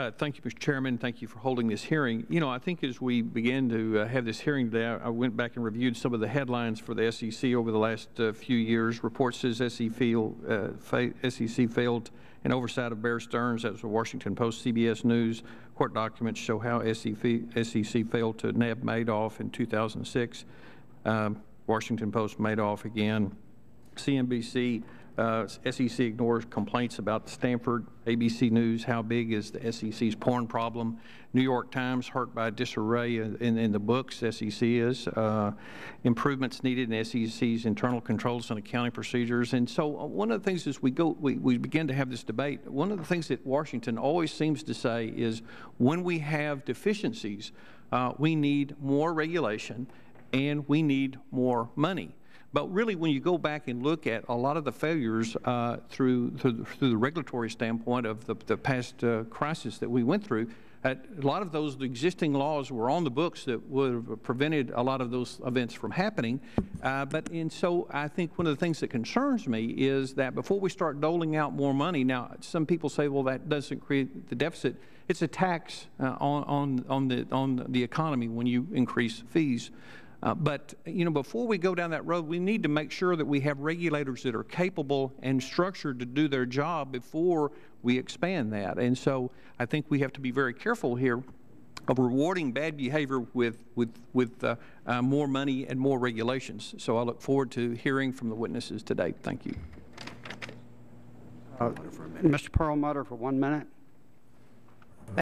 Thank you, Mr. Chairman. Thank you for holding this hearing. You know, I think as we began to have this hearing today, I went back and reviewed some of the headlines for the SEC over the last few years. Report says SEC failed in oversight of Bear Stearns. That was the Washington Post, CBS News. Court documents show how SEC failed to nab Madoff in 2006. Washington Post, Madoff again. CNBC, SEC ignores complaints about Stanford. ABC News, how big is the SEC's porn problem? New York Times, hurt by disarray in the books, SEC is. Improvements needed in SEC's internal controls and accounting procedures. And so one of the things as we begin to have this debate, one of the things that Washington always seems to say is when we have deficiencies, we need more regulation and we need more money. But really, when you go back and look at a lot of the failures through the regulatory standpoint of the past crisis that we went through, a lot of those existing laws were on the books that would have prevented a lot of those events from happening. And so I think one of the things that concerns me is that before we start doling out more money, now some people say, well, that doesn't create the deficit. It's a tax on the economy when you increase fees. But, you know, before we go down that road, we need to make sure that we have regulators that are capable and structured to do their job before we expand that. And so I think we have to be very careful here of rewarding bad behavior with more money and more regulations. So I look forward to hearing from the witnesses today. Thank you. Mr. Perlmutter for 1 minute.